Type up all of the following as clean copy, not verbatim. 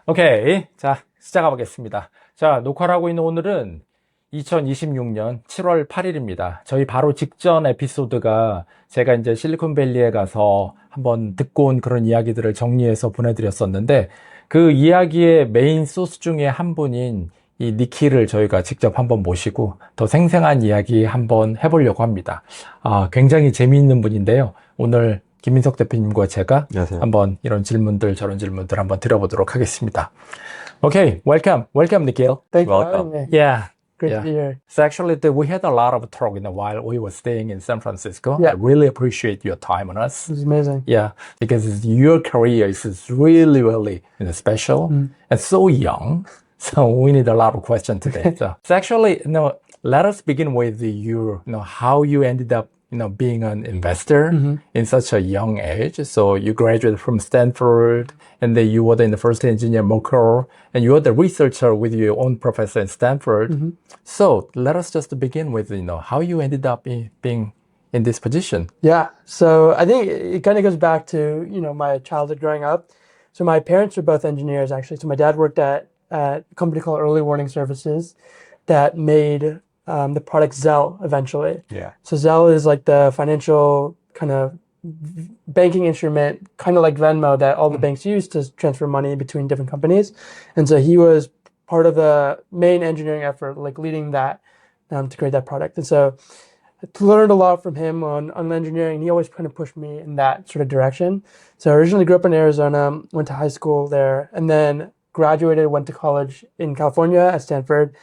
오케이. 자, 시작해 보겠습니다. 자, 녹화를 하고 있는 오늘은 2026년 7월 8일입니다. 저희 바로 직전 에피소드가 제가 이제 실리콘밸리에 가서 한번 듣고 온 그런 이야기들을 정리해서 보내드렸었는데 그 이야기의 메인 소스 중에 한 분인 이 니키를 저희가 직접 한번 모시고 더 생생한 이야기 한번 해보려고 합니다. 굉장히 재미있는 분인데요. 오늘 김민석 대표님과 제가 안녕하세요. 한번 이런 질문들 저런 질문들 한번 드려보도록 하겠습니다. Okay, welcome, Nikhil. Thanks for Welcome. having me. Yeah, Great yeah. to be here. So actually, we had a lot of talk while we were staying in San Francisco. Yeah. I really appreciate your time on us. This is amazing. Yeah, because your career is really, really special and so young. So we need a lot of questions today. So actually, let us begin with how you ended up, being an investor in such a young age. So you graduated from Stanford, and then you were the first engineer, Merkle, and you were the researcher with your own professor in Stanford. So let us just begin with, how you ended up being in this position. Yeah. So I think it kind of goes back to, my childhood growing up. So my parents were both engineers, actually. So my dad worked at a company called Early Warning Services that made the product Zelle eventually. Yeah. So Zelle is like the financial kind of banking instrument, kind of like Venmo that all the banks use to transfer money between different companies. And so he was part of the main engineering effort, like leading that to create that product. And so I learned a lot from him on engineering. He always kind of pushed me in that sort of direction. So I originally grew up in Arizona, went to high school there, and then graduated, went to college in California at Stanford.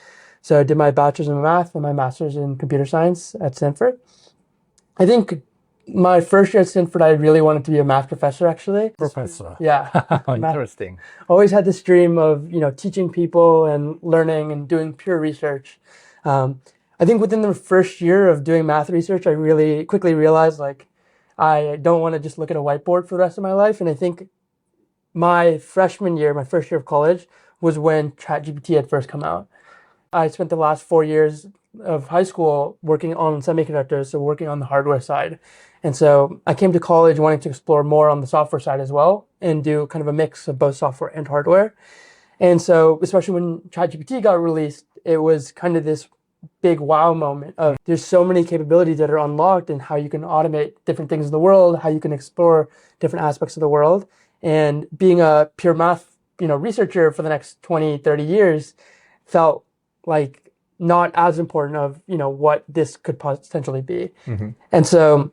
So I did my bachelor's in math and my master's in computer science at Stanford. I think my first year at Stanford, I really wanted to be a math professor, actually. Professor. Yeah. Interesting. Always had this dream of, teaching people and learning and doing pure research. I think within the first year of doing math research, I really quickly realized, I don't want to just look at a whiteboard for the rest of my life. And I think my freshman year, my first year of college, was when ChatGPT had first come out. I spent the last 4 years of high school working on semiconductors, so working on the hardware side. And so I came to college wanting to explore more on the software side as well and do kind of a mix of both software and hardware. And so, especially when ChatGPT got released, it was kind of this big wow moment of there's so many capabilities that are unlocked and how you can automate different things in the world, how you can explore different aspects of the world. And being a pure math, researcher for the next 20, 30 years felt like not as important of, what this could potentially be. And so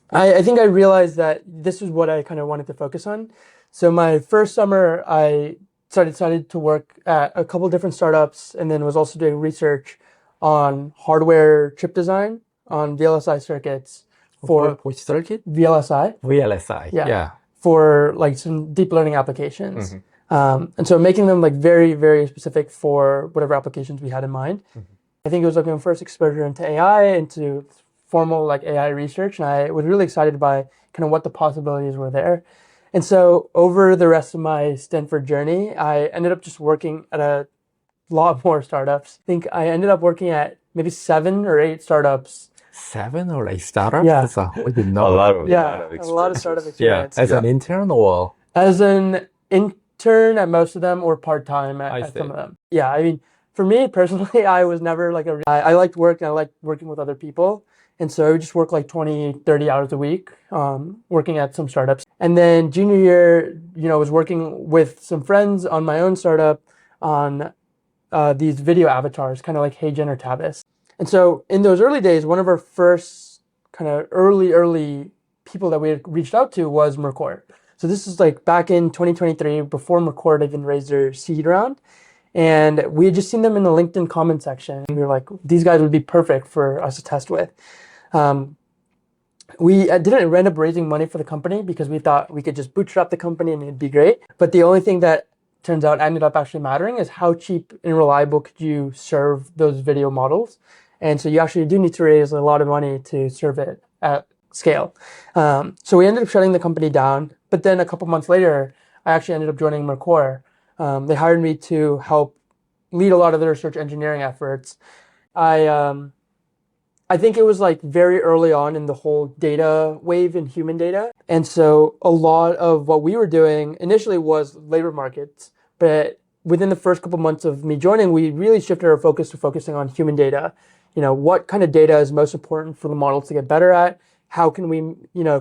I think I realized that this is what I kind of wanted to focus on. So my first summer, I decided to work at a couple different startups and then was also doing research on hardware chip design on VLSI circuits for Which circuit? VLSI. VLSI. Yeah. Yeah. For some deep learning applications. And so making them very, very specific for whatever applications we had in mind. I think it was like my first exposure into AI, into formal AI research. And I was really excited by kind of what the possibilities were there. And so over the rest of my Stanford journey, I ended up just working at a lot more startups. I think I ended up working at maybe 7 or 8 startups. 7 or 8 startups? Yeah. We didn't know. A lot of Startup Yeah. experience. As an intern or? As an intern at most of them or part-time I at see. some of them. Yeah, I mean, for me personally, I was never I liked work and I liked working with other people. And so I would just work 20, 30 hours a week, working at some startups. And then junior year, I was working with some friends on my own startup on these video avatars, kind of like HeyGen or Tavis. And so in those early days, one of our first kind of early people that we had reached out to was Mercor. So this is back in 2023, before Mercor had even raised their seed round. And we had just seen them in the LinkedIn comment section. And we were like, these guys would be perfect for us to test with. We didn't end up raising money for the company because we thought we could just bootstrap the company and it'd be great. But the only thing that turns out ended up actually mattering is how cheap and reliable could you serve those video models. And so you actually do need to raise a lot of money to serve it at scale. So we ended up shutting the company down. But then a couple months later, I actually ended up joining Mercor. They hired me to help lead a lot of their research engineering efforts. I think it was very early on in the whole data wave in human data. And so a lot of what we were doing initially was labor markets, But within the first couple months of me joining, we really shifted our focus to focusing on human data. What kind of data is most important for the models to get better at? How can we,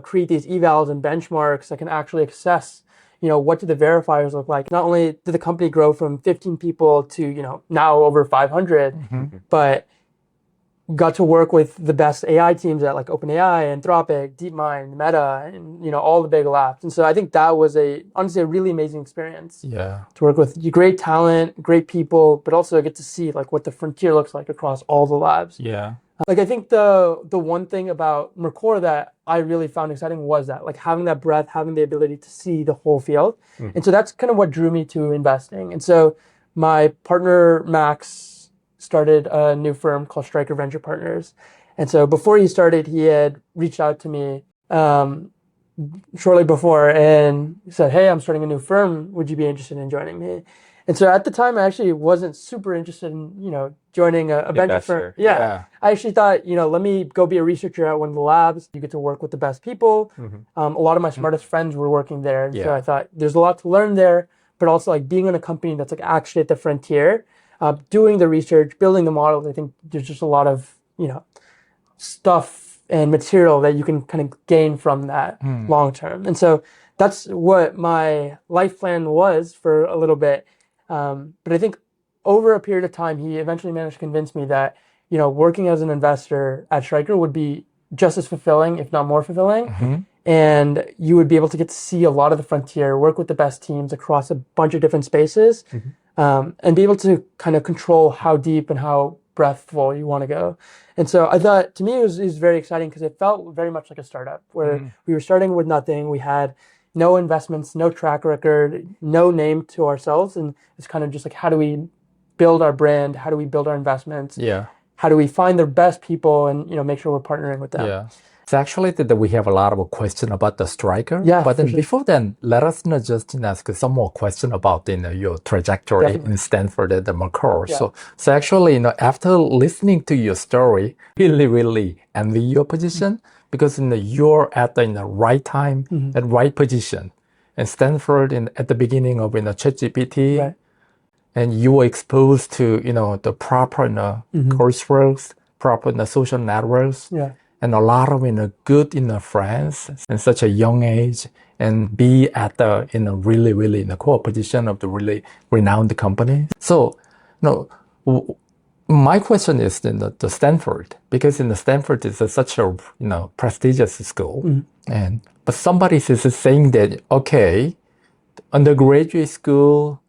create these evals and benchmarks that can actually assess, what do the verifiers look like? Not only did the company grow from 15 people to, now over 500, but got to work with the best AI teams at like OpenAI, Anthropic, DeepMind, Meta, and all the big labs. And so I think that was honestly a really amazing experience. Yeah. To work with great talent, great people, but also get to see like what the frontier looks like across all the labs. Yeah. Like I think the one thing about Mercor that I really found exciting was that like having that breadth, having the ability to see the whole field. And so that's kind of what drew me to investing. And so my partner Max started a new firm called Striker Venture Partners. And so before he started, he had reached out to me shortly before and said, hey, I'm starting a new firm. Would you be interested in joining me? And so at the time, I actually wasn't super interested in, joining a venture firm. Yeah. I actually thought, let me go be a researcher at one of the labs. You get to work with the best people. A lot of my smartest friends were working there. And so I thought there's a lot to learn there, but also like being in a company that's like actually at the frontier, doing the research, building the models. I think there's just a lot of, stuff and material that you can kind of gain from that long term. And so that's what my life plan was for a little bit. But I think over a period of time, he eventually managed to convince me that, working as an investor at Striker would be just as fulfilling, if not more fulfilling. And you would be able to get to see a lot of the frontier, work with the best teams across a bunch of different spaces, and be able to kind of control how deep and how breadthful you want to go. And so I thought, to me, it was very exciting because it felt very much like a startup where we were starting with nothing. We had no investments, no track record, no name to ourselves. And it's kind of just like, how do we build our brand? How do we build our investments? Yeah. How do we find the best people and, make sure we're partnering with them? Yeah. It's actually that we have a lot of questions about the Striker. Yeah, but then sure. before then, let us just ask some more questions about your trajectory in Stanford and the Mercor. Yeah. So actually, after listening to your story, really envy your position because you're at the right time and right position. And Stanford at the beginning of ChatGPT, Right. and you were exposed to the proper coursework, proper social networks. Yeah. And a lot of good friends in such a young age, and be at the really in the core position of the really renowned company. So, my question is the Stanford, because the Stanford is such a prestigious school, but somebody is saying that okay, undergraduate school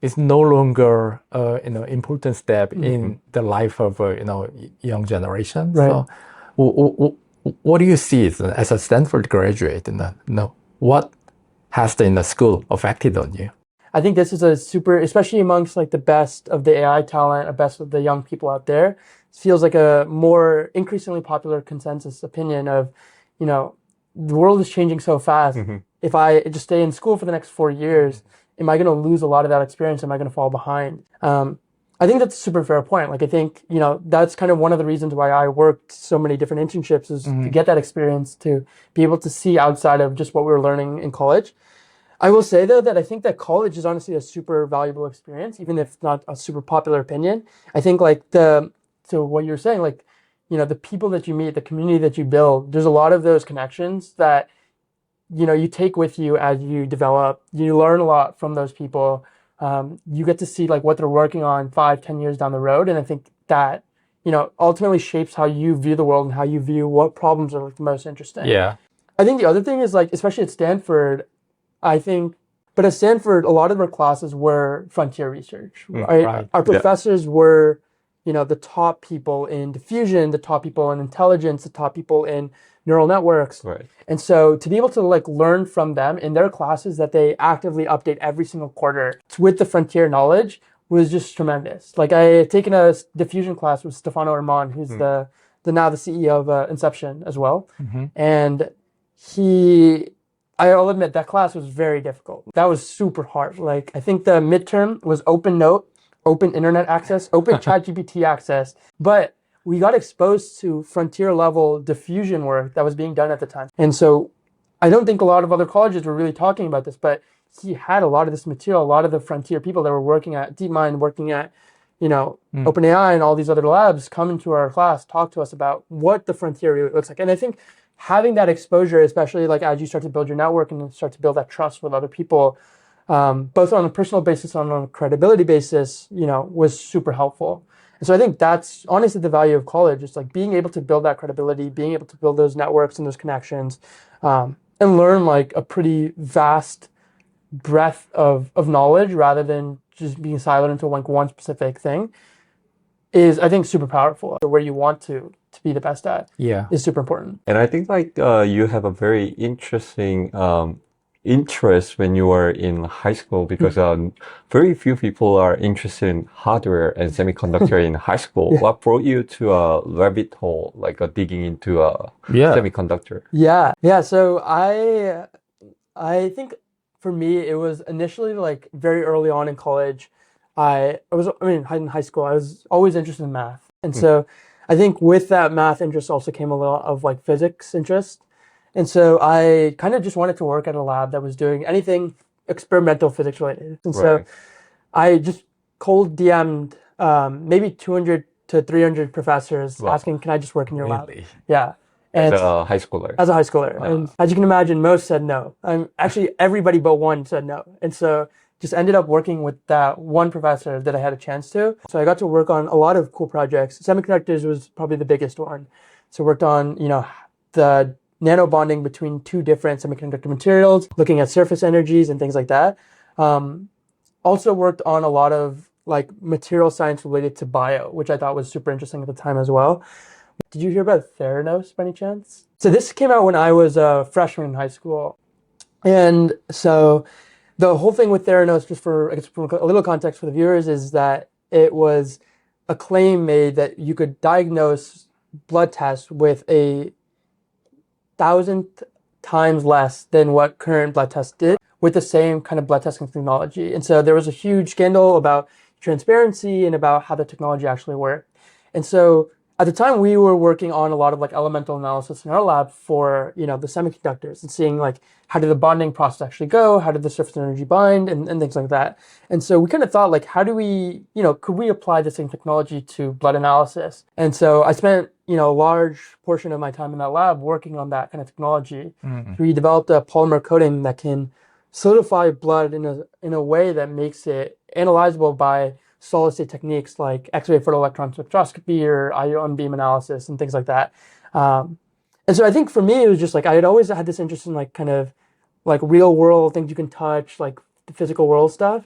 is no longer important step in the life of young generation. Right. So, what do you see as a Stanford graduate? What has the school affected on you? I think this is a super, especially amongst like the best of the AI talent, the best of the young people out there, it feels like a more increasingly popular consensus opinion of, the world is changing so fast. If I just stay in school for the next 4 years, am I going to lose a lot of that experience? Am I going to fall behind? I think that's a super fair point. Like, I think, that's kind of one of the reasons why I worked so many different internships is to get that experience, to be able to see outside of just what we were learning in college. I will say, though, that I think that college is honestly a super valuable experience, even if it's not a super popular opinion. I think so what you're saying, the people that you meet, the community that you build, there's a lot of those connections that, you take with you as you develop. You learn a lot from those people. You get to see what they're working on 5-10 years down the road. And I think that, ultimately shapes how you view the world and how you view what problems are the most interesting. Yeah. I think the other thing is especially at Stanford, but at Stanford, a lot of our classes were frontier research. Right? Our professors were, the top people in diffusion, the top people in intelligence, the top people in neural networks. Right. And so to be able to learn from them in their classes that they actively update every single quarter with the frontier knowledge was just tremendous. I had taken a diffusion class with Stefano Erman, who's now the CEO of Inception as well. And I'll admit that class was very difficult. That was super hard. I think the midterm was open note, open internet access, open ChatGPT access, but we got exposed to frontier level diffusion work that was being done at the time. And so I don't think a lot of other colleges were really talking about this, but he had a lot of this material, a lot of the frontier people that were working at DeepMind, working at, OpenAI and all these other labs come into our class, talk to us about what the frontier really looks like. And I think having that exposure, especially like as you start to build your network and start to build that trust with other people, both on a personal basis and on a credibility basis, was super helpful. And so I think that's honestly the value of college, is like being able to build that credibility, being able to build those networks and those connections, and learn like a pretty vast breadth of knowledge rather than just being siloed into like one specific thing is, I think, super powerful. Where you want to be the best at is super important. And I think like you have a very interesting interest when you were in high school, because very few people are interested in hardware and semiconductor in high school. What brought you to a rabbit hole, like digging into a semiconductor? Yeah. So I think for me, it was initially like very early on in college. In high school, I was always interested in math. And so I think with that math interest also came a lot of like physics interest. And so I kind of just wanted to work at a lab that was doing anything experimental physics related. And so I just cold DM'd maybe 200 to 300 professors asking, can I just work in your lab? Yeah. And as a high schooler. As a high schooler. And as you can imagine, most said no. Actually, everybody but one said no. And so just ended up working with that one professor that I had a chance to. So I got to work on a lot of cool projects. Semiconductors was probably the biggest one. So worked on, the nano bonding between two different semiconductor materials, looking at surface energies and things like that. Also worked on a lot of like material science related to bio, which I thought was super interesting at the time as well. Did you hear about Theranos by any chance? So this came out when I was a freshman in high school. And so the whole thing with Theranos, just for a little context for the viewers, is that it was a claim made that you could diagnose blood tests with 1,000 times less than what current blood tests did with the same kind of blood testing technology. And so there was a huge scandal about transparency and about how the technology actually worked. And so at the time, we were working on a lot of like elemental analysis in our lab for, the semiconductors and seeing like how did the bonding process actually go? How did the surface energy bind and things like that? And so we kind of thought like, how do we, could we apply the same technology to blood analysis? And so I spent, a large portion of my time in that lab working on that kind of technology. We developed a polymer coating that can solidify blood in a way that makes it analyzable by solid state techniques like X-ray photoelectron spectroscopy or ion beam analysis and things like that. And so I think for me, it was just like, I had always had this interest in like kind of like real world things you can touch, like the physical world stuff.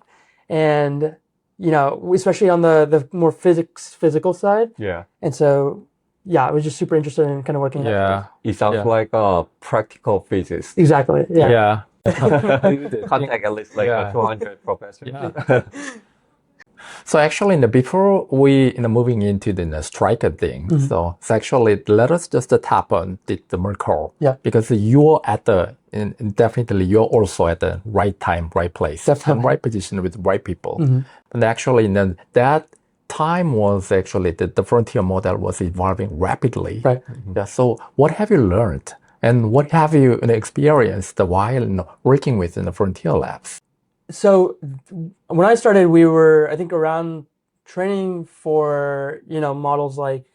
And, especially on the more physical side. Yeah. And so, I was just super interested in kind of working. It sounds like a practical physics. Exactly. Yeah. Contact at least like 200 professors. So actually, before we moving into the striker thing, so actually let us just tap on the Merkle. Because you're definitely you're also at the right time, right place, right position with the right people. But actually, that time was actually the frontier model was evolving rapidly. Right. So what have you learned, and what have you experienced while working with in the frontier labs? So when I started, we were, I think, around training for, models like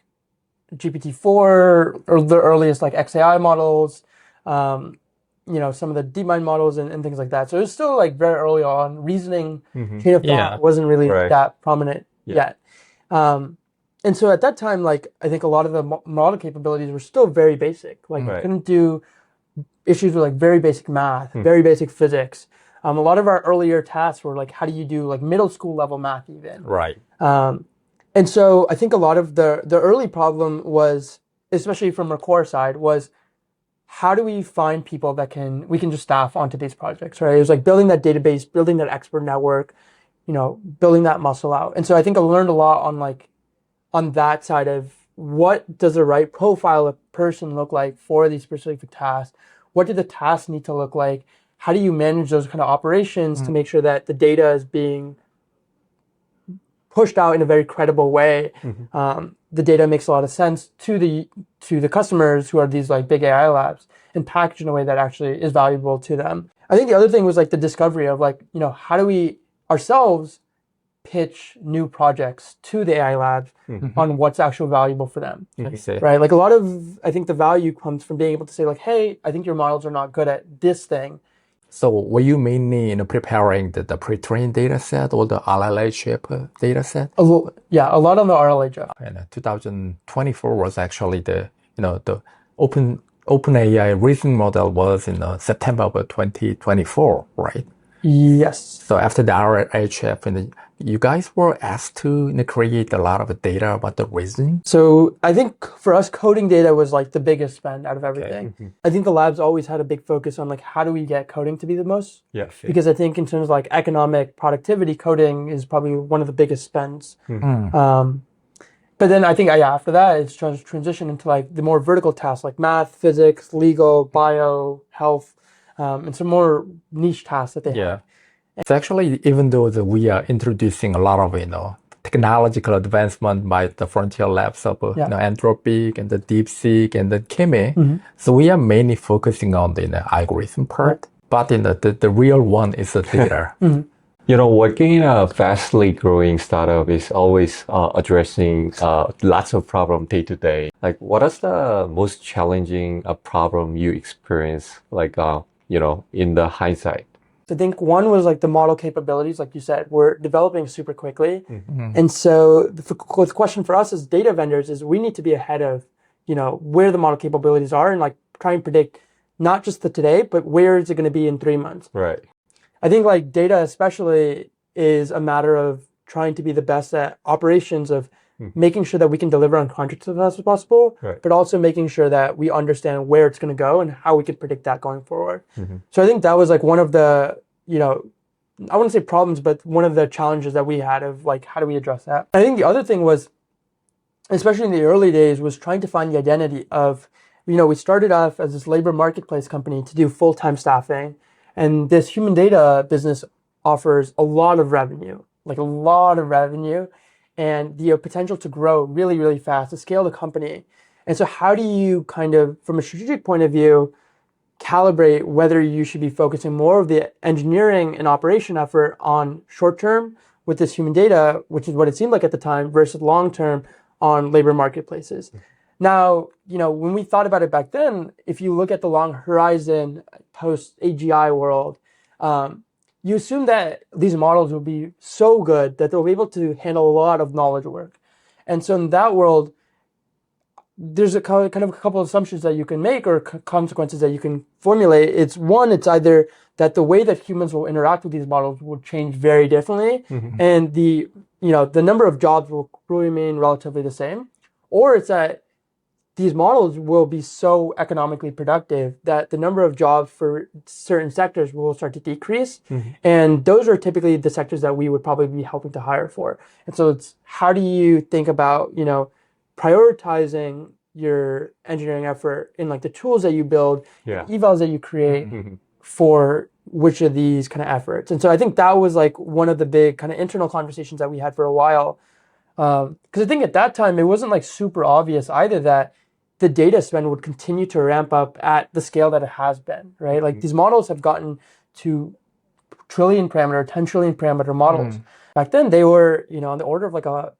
GPT-4 or the earliest like XAI models, some of the DeepMind models and things like that. So it was still like very early on. Reasoning, chain of thought wasn't really that prominent yet. And so at that time, like, I think a lot of the model capabilities were still very basic. Like, you couldn't do issues with like very basic math, very basic physics. A lot of our earlier tasks were like, how do you do like middle school level math even? Right. And so I think a lot of the early problem was, especially from our core side, was how do we find people that we can just staff onto these projects, right? It was like building that database, building that expert network, building that muscle out. And so I think I learned a lot on that side of what does the right profile of person look like for these specific tasks? What do the tasks need to look like? How do you manage those kind of operations to make sure that the data is being pushed out in a very credible way? The data makes a lot of sense to the customers who are these like big AI labs and packaged in a way that actually is valuable to them. I think the other thing was like the discovery of like, how do we ourselves pitch new projects to the AI labs on what's actually valuable for them, I see. right? Like a lot of, I think the value comes from being able to say like, hey, I think your models are not good at this thing. So were you mainly preparing the pre-trained data set or the RLA chip data set? A lot on the RLA job. And 2024 was actually the OpenAI reasoning model was in September of 2024, right? Yes. So after the RLHF, and you guys were asked to create a lot of data about the reasoning. So I think for us, coding data was like the biggest spend out of everything. I think the labs always had a big focus on like, how do we get coding to be the most? Yes. Because I think in terms of like economic productivity, coding is probably one of the biggest spends. But then I think after that, it's transitioned into like the more vertical tasks like math, physics, legal, bio, health, and some more niche tasks that they have. It's actually, even though we are introducing a lot of, technological advancement by the frontier labs of, Anthropic and the DeepSeek and the Kimi. So we are mainly focusing on the algorithm part, but the real one is the data. Working in a fastly growing startup is always addressing lots of problems day to day. Like, what is the most challenging problem you experience, like, in the hindsight? I think one was like the model capabilities, like you said, we're developing super quickly. And so the question for us as data vendors is we need to be ahead of, where the model capabilities are and like try and predict not just the today, but where is it going to be in 3 months. Right. I think like data especially is a matter of trying to be the best at operations of making sure that we can deliver on contracts as fast as possible, but also making sure that we understand where it's going to go and how we can predict that going forward. So I think that was like one of the, I wouldn't say problems, but one of the challenges that we had of like, how do we address that? I think the other thing was, especially in the early days, was trying to find the identity of, we started off as this labor marketplace company to do full-time staffing. And this human data business offers a lot of revenue, and the potential to grow really, really fast, to scale the company. And so how do you kind of, from a strategic point of view, calibrate whether you should be focusing more of the engineering and operation effort on short term with this human data, which is what it seemed like at the time, versus long term on labor marketplaces. Now, when we thought about it back then, if you look at the long horizon post AGI world, you assume that these models will be so good that they'll be able to handle a lot of knowledge work. And so in that world, there's a kind of a couple of assumptions that you can make or consequences that you can formulate. It's either that the way that humans will interact with these models will change very differently, and the number of jobs will remain relatively the same, or it's that these models will be so economically productive that the number of jobs for certain sectors will start to decrease. And those are typically the sectors that we would probably be helping to hire for. And so it's how do you think about, prioritizing your engineering effort in like the tools that you build, evals that you create for which of these kind of efforts. And so I think that was like one of the big kind of internal conversations that we had for a while. Because I think at that time, it wasn't like super obvious either that the data spend would continue to ramp up at the scale that it has been, right? Like these models have gotten to trillion parameter, 10 trillion parameter models. Back then they were, on the order of like a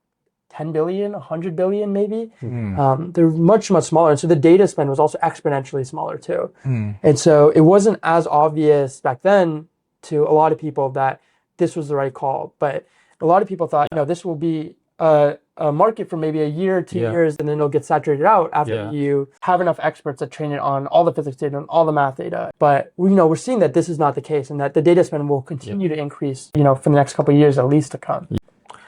10 billion, 100 billion maybe. They're much, much smaller. And so the data spend was also exponentially smaller too. And so it wasn't as obvious back then to a lot of people that this was the right call. But a lot of people thought, this will be a market for maybe a year, 2 years, and then it'll get saturated out after you have enough experts that train it on all the physics data and all the math data. But we're seeing that this is not the case and that the data spend will continue to increase, for the next couple of years at least to come.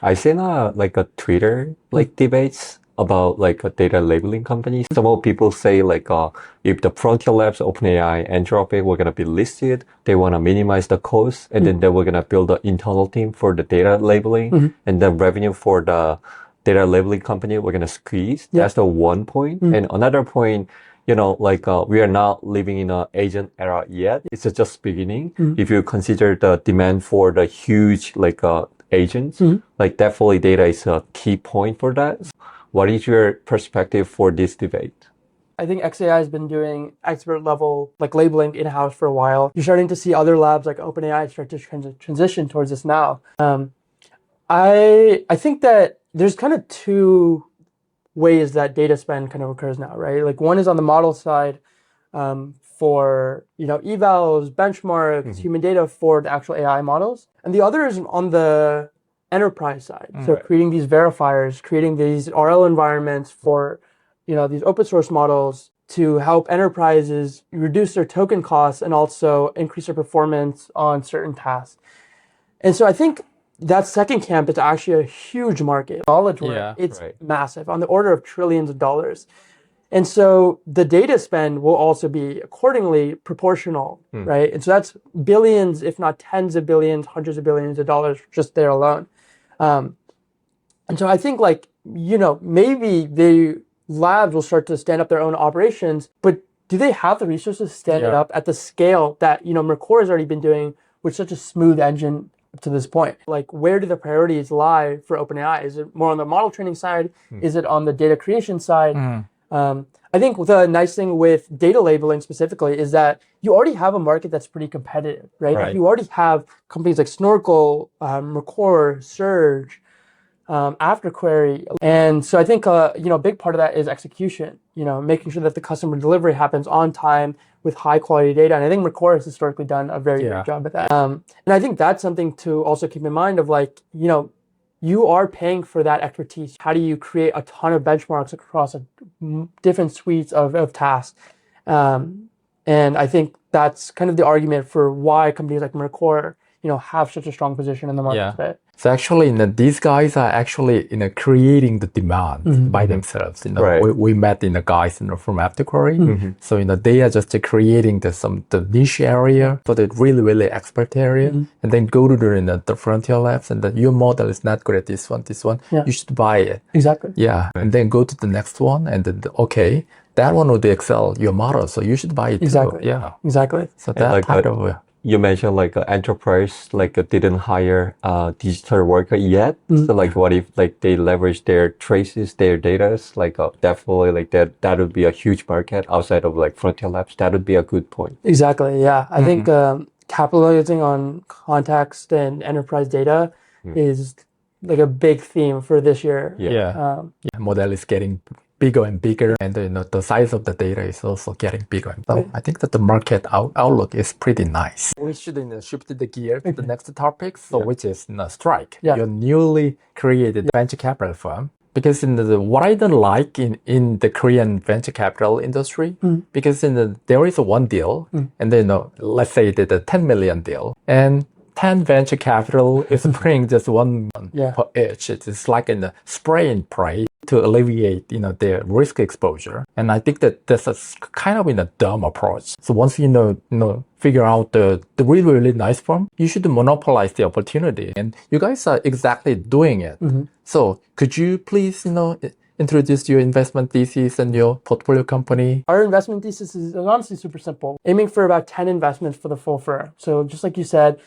I seen a Twitter debates about a data labeling company. Some people say if the Frontier Labs, OpenAI, Anthropic were gonna be listed, they wanna minimize the cost, and then they were gonna build an internal team for the data labeling, and the revenue for the data labeling company we're gonna squeeze. That's the one point. And another point, we are not living in an agent era yet. It's just beginning. If you consider the demand for the huge agents, definitely data is a key point for that. What is your perspective for this debate? I think XAI has been doing expert level like labeling in-house for a while. You're starting to see other labs like OpenAI start to transition towards this now. I think that there's kind of two ways that data spend kind of occurs now, right? Like one is on the model side for evals, benchmarks, human data for the actual AI models, and the other is on the enterprise side. So creating these verifiers, creating these RL environments for these open source models to help enterprises reduce their token costs and also increase their performance on certain tasks. And so I think that second camp is actually a huge market. Knowledge work, it's massive, on the order of trillions of dollars. And so the data spend will also be accordingly proportional, right? And so that's billions, if not tens of billions, hundreds of billions of dollars just there alone. And so I think maybe the labs will start to stand up their own operations, but do they have the resources to stand it up at the scale that, Mercor has already been doing with such a smooth engine to this point? Like, where do the priorities lie for OpenAI? Is it more on the model training side? Is it on the data creation side? I think the nice thing with data labeling specifically is that you already have a market that's pretty competitive, right? Like you already have companies like Snorkel, Mercor, Surge, AfterQuery. And so I think, a big part of that is execution, making sure that the customer delivery happens on time with high quality data. And I think Mercor has historically done a very good job at that. And I think that's something to also keep in mind of you are paying for that expertise. How do you create a ton of benchmarks across different suites of tasks? And I think that's kind of the argument for why companies like Mercor, have such a strong position in the market today. So actually, these guys are actually creating the demand by themselves. We met the guys from AfterQuery. So they are just creating the niche area for the really expert area, and then go to the frontier labs, and your model is not good at this one. You should buy it. Exactly. Yeah, and then go to the next one, and then that one would excel your model, so you should buy it exactly. too. Yeah, exactly. So that kind of. You mentioned enterprise didn't hire a digital worker yet. So what if they leverage their traces, their data? Definitely that would be a huge market outside of Frontier Labs. That would be a good point. Exactly. Yeah, I think capitalizing on context and enterprise data is a big theme for this year. Model is getting bigger and bigger, and the size of the data is also getting bigger. So I think that the market outlook is pretty nice. We should shift the gear to the next topic, which is Strike, your newly created venture capital firm. Because what I don't like in the Korean venture capital industry, because there is one deal, and then let's say the 10 million deal, and 10 venture capital is bringing just one per each. It's like in the spray and pray to alleviate, their risk exposure. And I think that that's a kind of a dumb approach. So once figure out the really nice firm, you should monopolize the opportunity. And you guys are exactly doing it. So could you please, introduce your investment thesis and your portfolio company? Our investment thesis is honestly super simple. Aiming for about 10 investments for the full firm. So just like you said,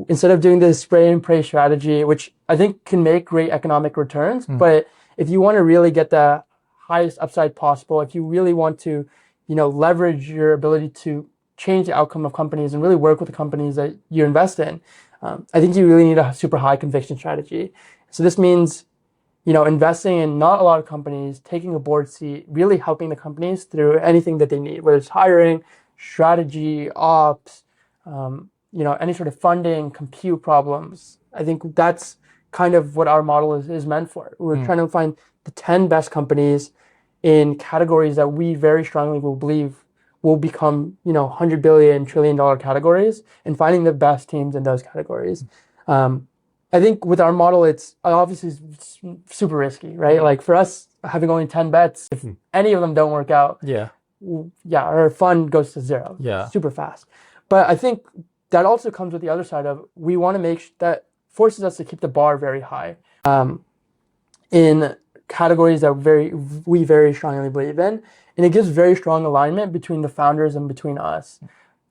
instead of doing this spray and pray strategy, which I think can make great economic returns, but if you want to really get the highest upside possible, if you really want to, leverage your ability to change the outcome of companies and really work with the companies that you invest in, I think you really need a super high conviction strategy. So this means investing in not a lot of companies, taking a board seat, really helping the companies through anything that they need, whether it's hiring, strategy, ops, any sort of funding, compute problems. I think that's kind of what our model is meant for. We're trying to find the 10 best companies in categories that we very strongly will believe will become, $100 billion, $1 trillion categories, and finding the best teams in those categories. I think with our model, it's obviously super risky, right? For us, having only 10 bets, if any of them don't work out, our fund goes to zero super fast. But I think that also comes with the other side of we want to make that forces us to keep the bar very high in categories that we very strongly believe in. And it gives very strong alignment between the founders and between us,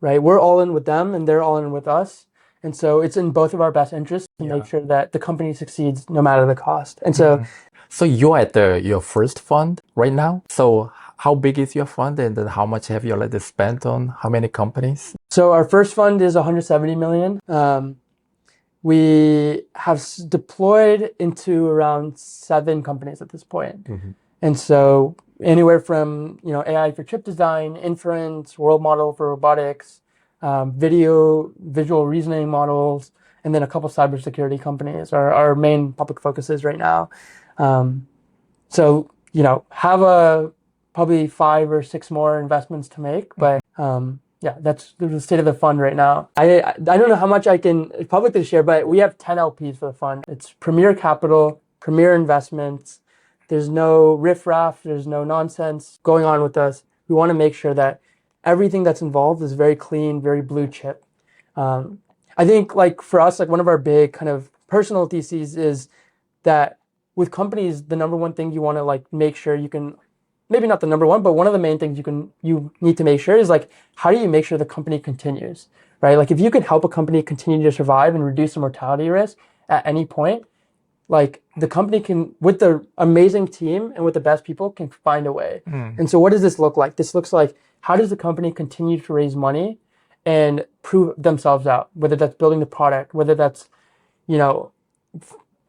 right? We're all in with them and they're all in with us. And so it's in both of our best interests to make sure that the company succeeds no matter the cost. And so you're at your first fund right now. So how big is your fund and then how much have you already spent on how many companies? So our first fund is 170 million. We have deployed into around 7 companies at this point. And so anywhere from, AI for chip design, inference, world model for robotics, visual reasoning models, and then a couple cybersecurity companies are our main public focuses right now. So, have probably 5 or 6 more investments to make, but yeah, that's the state of the fund right now. I don't know how much I can publicly share, but we have 10 LPs for the fund. It's premier capital, premier investments. There's no riffraff, there's no nonsense going on with us. We want to make sure that everything that's involved is very clean, very blue chip. I think for us, one of our big kind of personal theses is that with companies, the number one thing you want to make sure you can, maybe not the number one, but one of the main things you need to make sure is how do you make sure the company continues, right? If you can help a company continue to survive and reduce the mortality risk at any point, the company can, with the amazing team and with the best people, can find a way. And so what does this look like? This looks like, how does the company continue to raise money and prove themselves out, whether that's building the product, whether that's,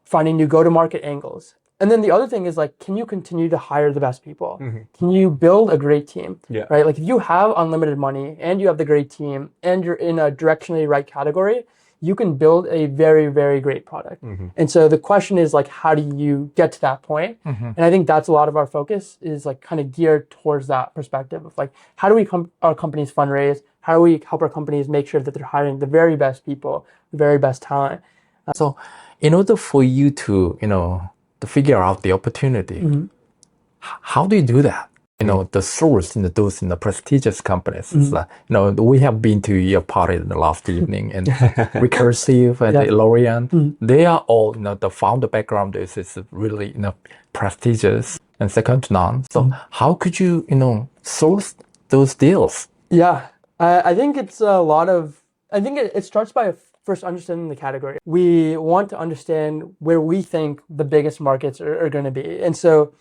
finding new go-to-market angles. And then the other thing is can you continue to hire the best people? Can you build a great team? Yeah. Right? If you have unlimited money and you have the great team and you're in a directionally right category, you can build a very, very great product. And so the question is how do you get to that point? And I think that's a lot of our focus is kind of geared towards that perspective of how do we our companies fundraise? How do we help our companies make sure that they're hiring the very best people, the very best talent? So in order for you to, to figure out the opportunity, how do you do that? The source in those prestigious companies. It's we have been to your party in the last evening, and Recursive and Lorian, they are all, the founder background is really, prestigious and second to none. So how could you, source those deals? Yeah, I think it's I think it starts by first understanding the category. We want to understand where we think the biggest markets are going to be. And so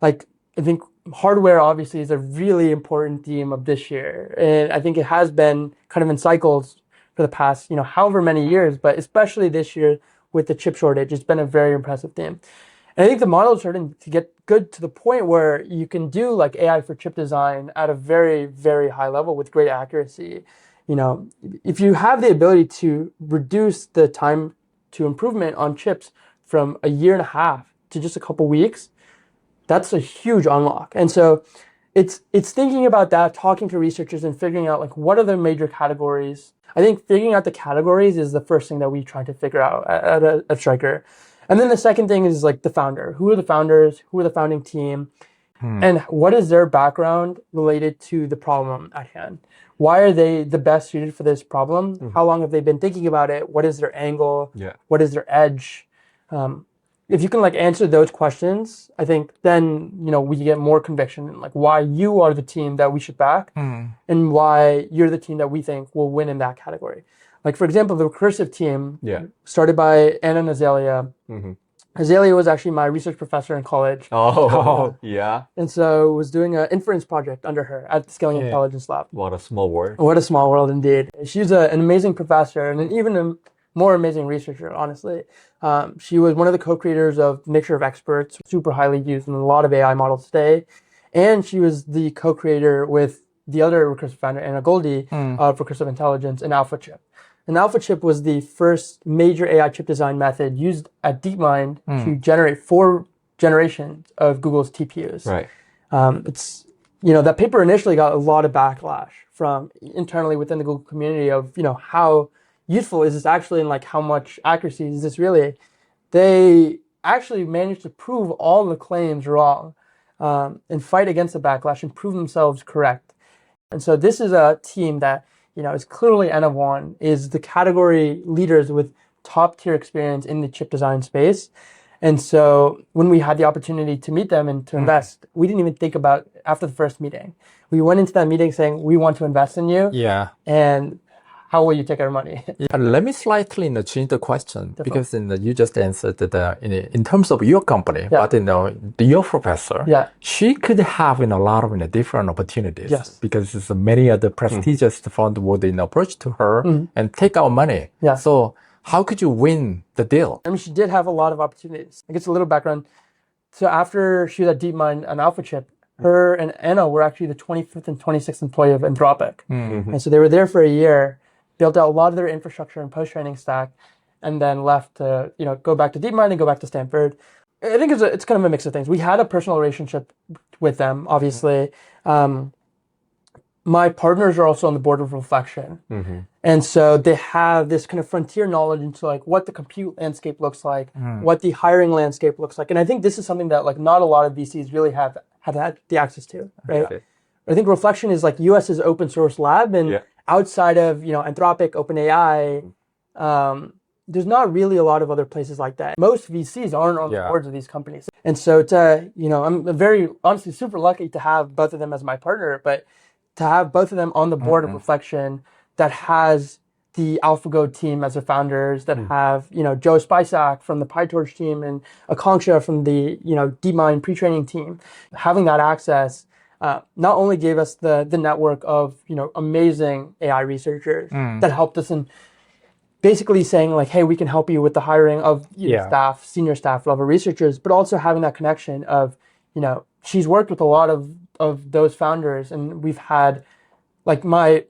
I think hardware obviously is a really important theme of this year. And I think it has been kind of in cycles for the past, however many years, but especially this year with the chip shortage, it's been a very impressive theme. And I think the model is starting to get good to the point where you can do AI for chip design at a very, very high level with great accuracy. If you have the ability to reduce the time to improvement on chips from 1.5 years to just a couple weeks, that's a huge unlock. And so it's thinking about that, talking to researchers and figuring out what are the major categories. I think figuring out the categories is the first thing that we try to figure out at Stryker. And then the second thing is the founder. Who are the founders? Who are the founding team? And what is their background related to the problem at hand? Why are they the best suited for this problem? How long have they been thinking about it? What is their angle? What is their edge? If you can answer those questions, I think then, we get more conviction in why you are the team that we should back and why you're the team that we think will win in that category. For example, the Recursive team started by Anna and Azalea. Azalea was actually my research professor in college. Oh, yeah. And so was doing an inference project under her at the Scaling Intelligence Lab. What a small world. What a small world indeed. She's an amazing professor and even a more amazing researcher, honestly. She was one of the co-creators of Mixture of Experts, super highly used in a lot of AI models today. And she was the co-creator with the other Recursive founder, Anna Goldie, of Recursive Intelligence and AlphaChip. And AlphaChip was the first major AI chip design method used at DeepMind to generate 4 generations of Google's TPUs. Right. It's, that paper initially got a lot of backlash from internally within the Google community of, how useful is this actually and how much accuracy is this really? They actually managed to prove all the claims wrong and fight against the backlash and prove themselves correct. And so this is a team that is clearly N of 1, is the category leaders with top tier experience in the chip design space. And so when we had the opportunity to meet them and to invest, we didn't even think about after the first meeting. We went into that meeting saying, we want to invest in you. Yeah. And how will you take our money? Yeah, let me slightly change the question because you just answered that in terms of your company, but your professor, she could have a lot of different opportunities. Yes. Because many other prestigious fund would approach to her and take our money. Yeah. So how could you win the deal? I mean, she did have a lot of opportunities. I guess a little background. So after she was at DeepMind and AlphaChip, her and Anna were actually the 25th and 26th employee of Anthropic. And so they were there for a year, built out a lot of their infrastructure and post-training stack, and then left to go back to DeepMind and go back to Stanford. I think it's kind of a mix of things. We had a personal relationship with them, obviously. My partners are also on the board of Reflection. And so they have this kind of frontier knowledge into like what the compute landscape looks like, what the hiring landscape looks like. And I think this is something that like not a lot of VCs really have had the access to, right? Okay. I think Reflection is like US's open source lab, and outside of Anthropic, OpenAI, there's not really a lot of other places like that. Most VCs aren't on the boards of these companies. And so I'm very honestly super lucky to have both of them as my partner, but to have both of them on the board of Reflection that has the AlphaGo team as their founders, that have, Joe Spisak from the PyTorch team and Akanksha from the, DeepMind pre-training team. Having that access not only gave us the network of, amazing AI researchers that helped us in basically saying like, hey, we can help you with the hiring of staff, senior staff level researchers, but also having that connection of, she's worked with a lot of those founders, and we've had like my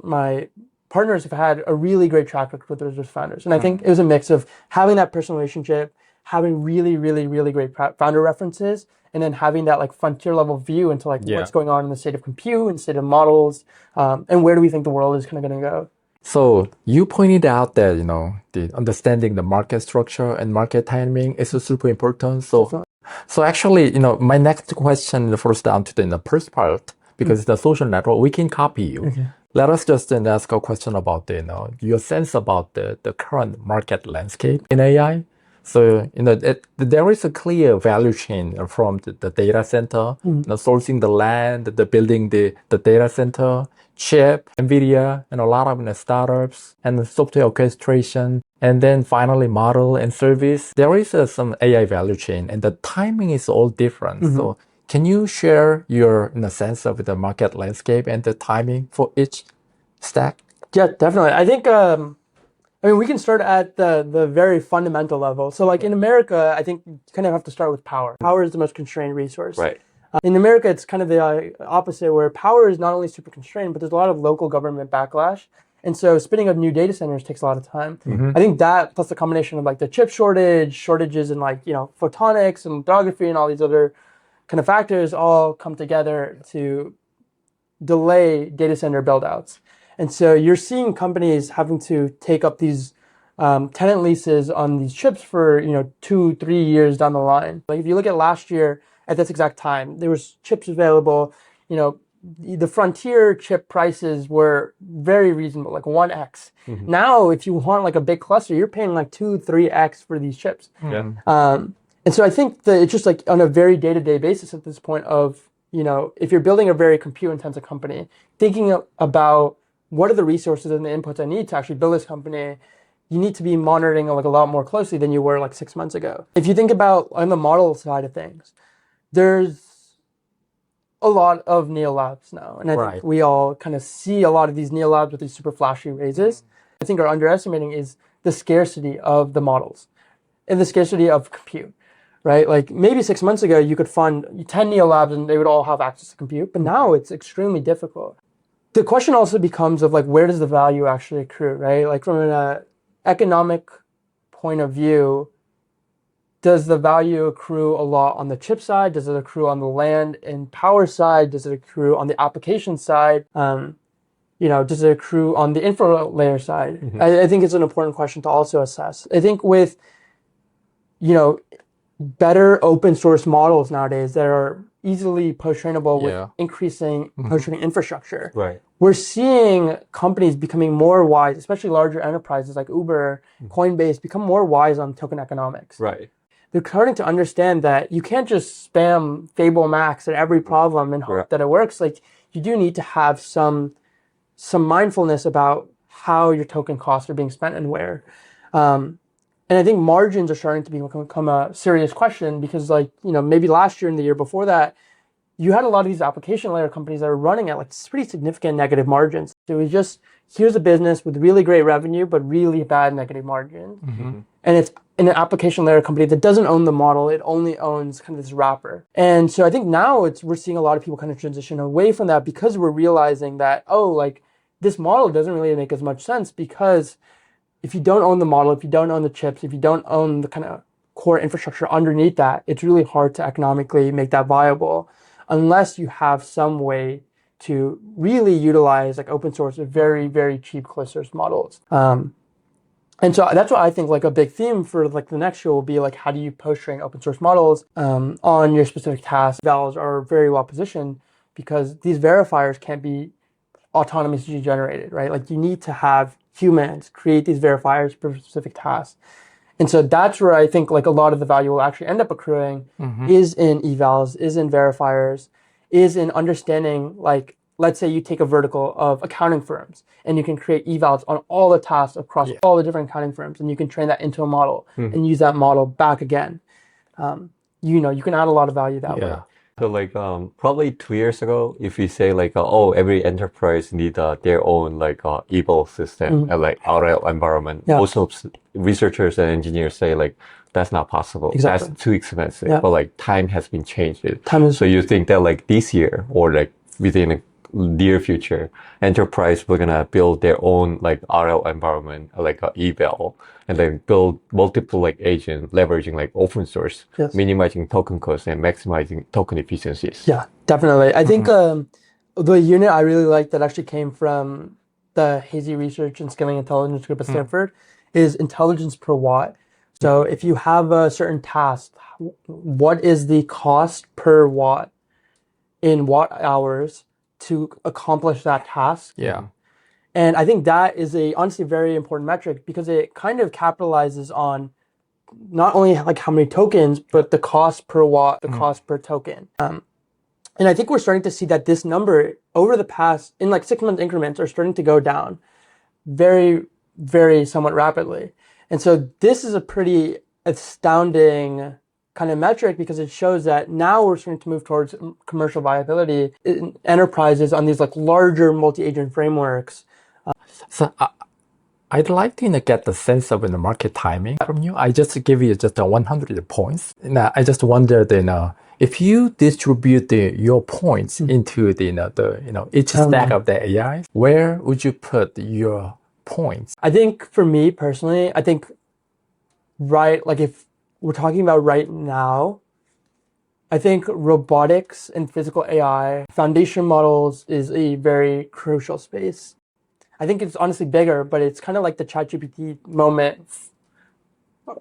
partners have had a really great track record with those founders. And I think it was a mix of having that personal relationship, having really, really, really great founder references, and then having that like frontier level view into like what's going on in the state of compute and state of models, and where do we think the world is kind of going to go. So you pointed out that, the understanding the market structure and market timing is super important. So actually, my next question falls down to the first part, because the social network, we can copy you. Okay. Let us just ask a question about your sense about the current market landscape in AI. So, there is a clear value chain from the data center, sourcing the land, the building the data center, chip, NVIDIA, and a lot of startups, and the software orchestration, and then finally model and service. There is some AI value chain, and the timing is all different. So can you share your sense of the market landscape and the timing for each stack? Yeah, definitely. I think, we can start at the very fundamental level. So like in America, I think you kind of have to start with power. Power is the most constrained resource. Right. In America, it's kind of the opposite, where power is not only super constrained, but there's a lot of local government backlash. And so spinning up new data centers takes a lot of time. I think that plus the combination of like the chip shortages in like, photonics and lithography and all these other kind of factors all come together to delay data center build-outs. And so you're seeing companies having to take up these tenant leases on these chips for 2-3 years down the line. Like if you look at last year at this exact time, there was chips available. The frontier chip prices were very reasonable, like 1x. Now, if you want like a big cluster, you're paying like 2-3x for these chips. And so I think that it's just like on a very day-to-day basis at this point of, if you're building a very compute-intensive company, thinking about what are the resources and the inputs I need to actually build this company, you need to be monitoring like a lot more closely than you were like 6 months ago. If you think about on the model side of things, there's a lot of NeoLabs now. And I think we all kind of see a lot of these NeoLabs with these super flashy raises. I think are underestimating is the scarcity of the models and the scarcity of compute, right? Like maybe 6 months ago, you could fund 10 NeoLabs and they would all have access to compute, but now it's extremely difficult. The question also becomes of like, where does the value actually accrue, right? Like from an economic point of view, does the value accrue a lot on the chip side? Does it accrue on the land and power side? Does it accrue on the application side? Does it accrue on the infra layer side? I think it's an important question to also assess. I think with, better open source models nowadays that are easily post-trainable with increasing post-training infrastructure. Right. We're seeing companies becoming more wise, especially larger enterprises like Uber, Coinbase, become more wise on token economics. Right. They're starting to understand that you can't just spam Fable Max at every problem and hope that it works. Like you do need to have some mindfulness about how your token costs are being spent and where. And I think margins are starting to become a serious question because, like, maybe last year and the year before that, you had a lot of these application layer companies that are running at like pretty significant negative margins. It was just, here's a business with really great revenue, but really bad negative margins. And it's in an application layer company that doesn't own the model. It only owns kind of this wrapper. And so I think now we're seeing a lot of people kind of transition away from that because we're realizing that, like this model doesn't really make as much sense because if you don't own the model, if you don't own the chips, if you don't own the kind of core infrastructure underneath that, it's really hard to economically make that viable unless you have some way to really utilize like open source with very, very cheap closed source models. And so that's what I think like a big theme for like the next year will be like, how do you post train open source models on your specific tasks? Evals are very well positioned because these verifiers can't be autonomously generated, right? Like you need to have humans create these verifiers for specific tasks. And so that's where I think like a lot of the value will actually end up accruing is in evals, is in verifiers, is in understanding, like, let's say you take a vertical of accounting firms and you can create evals on all the tasks across all the different accounting firms and you can train that into a model and use that model back again. You can add a lot of value that way. So like probably 2 years ago, if we say like every enterprise need their own like eval system and like RL environment, most of researchers and engineers say like that's not possible. Exactly. That's too expensive. But like time has been changed. So you think that like this year or like within a near future, enterprise we're gonna build their own like RL environment like eval and then build multiple like agents leveraging like open source, minimizing token costs and maximizing token efficiencies. Yeah, definitely. I think the unit I really like that actually came from the Hazy Research and Scaling Intelligence group at Stanford is intelligence per watt. So if you have a certain task, what is the cost per watt in watt hours to accomplish that task? And I think that is a honestly very important metric because it kind of capitalizes on not only like how many tokens, but the cost per watt, the cost per token. And I think we're starting to see that this number over the past, in like 6-month increments, are starting to go down very, very somewhat rapidly. And so this is a pretty astounding kind of metric because it shows that now we're starting to move towards commercial viability in enterprises on these like larger multi-agent frameworks. So I'd like to get the sense of the market timing from you. I just give you just 100 points. Now I just wondered, if you distribute your points into each stack of the AI, where would you put your points? I think for me personally, I think if we're talking about right now, I think robotics and physical AI foundation models is a very crucial space. I think it's honestly bigger, but it's kind of like the ChatGPT moment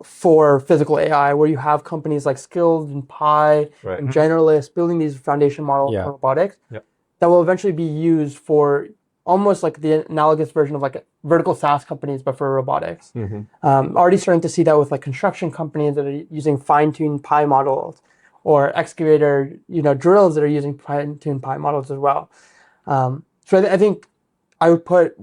for physical AI, where you have companies like Skilled and Pi and Generalist building these foundation models for robotics that will eventually be used for almost like the analogous version of like vertical SaaS companies, but for robotics. Already starting to see that with like construction companies that are using fine-tuned Pi models or excavator, drills that are using fine-tuned Pi models as well. So I think I would put,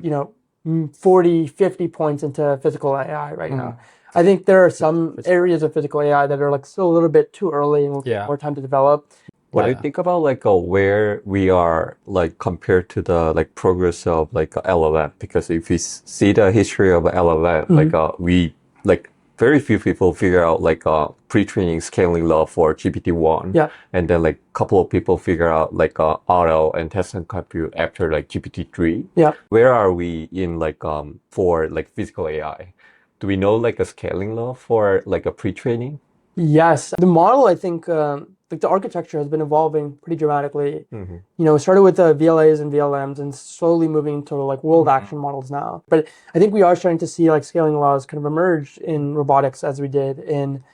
40, 50 points into physical AI right now. I think there are some areas of physical AI that are like still a little bit too early and will take more time to develop. What do you think about like where we are like compared to the like progress of like LLM? Because if we see the history of LLM, like we like very few people figure out like pre-training scaling law for GPT-1. And then like a couple of people figure out like RL and test and compute after like GPT-3. Where are we in like for like physical AI? Do we know like a scaling law for like a pre-training? Yes. The model, I think, like the architecture has been evolving pretty dramatically. It started with the VLAs and VLMs and slowly moving to like world action models now. But I think we are starting to see like scaling laws kind of emerge in robotics as we did in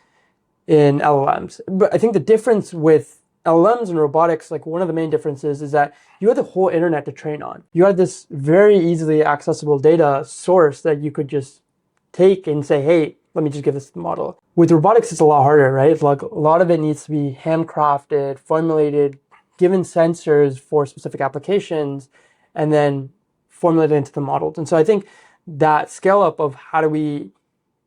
LLMs. But I think the difference with LLMs and robotics, like one of the main differences is that you had the whole internet to train on. You had this very easily accessible data source that you could just take and say, hey, let me just give this model. With robotics, it's a lot harder, right? It's like a lot of it needs to be handcrafted, formulated, given sensors for specific applications, and then formulated into the models. And so I think that scale up of how do we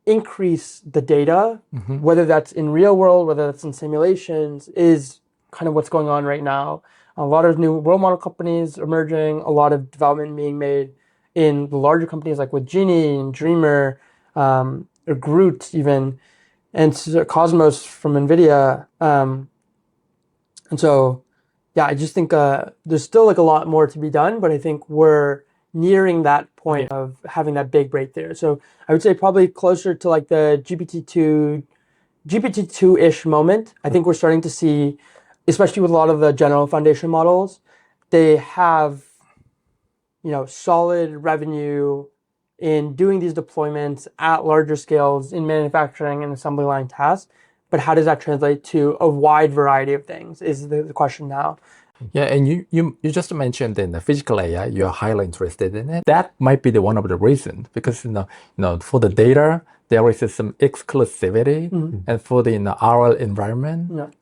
increase the data, whether that's in real world, whether that's in simulations, is kind of what's going on right now. A lot of new role model companies emerging, a lot of development being made in the larger companies like with Genie and Dreamer, or Groot even, and Cosmos from NVIDIA. And so, yeah, I just think there's still like a lot more to be done, but I think we're nearing that point of having that big breakthrough. So I would say probably closer to like the GPT-2-ish moment. I think we're starting to see, especially with a lot of the general foundation models, they have, solid revenue in doing these deployments at larger scales in manufacturing and assembly line tasks. But how does that translate to a wide variety of things is the question now. Yeah, and you just mentioned in the physical AI, you're highly interested in it. That might be one of the reasons because for the data there is some exclusivity, and for the RL environment,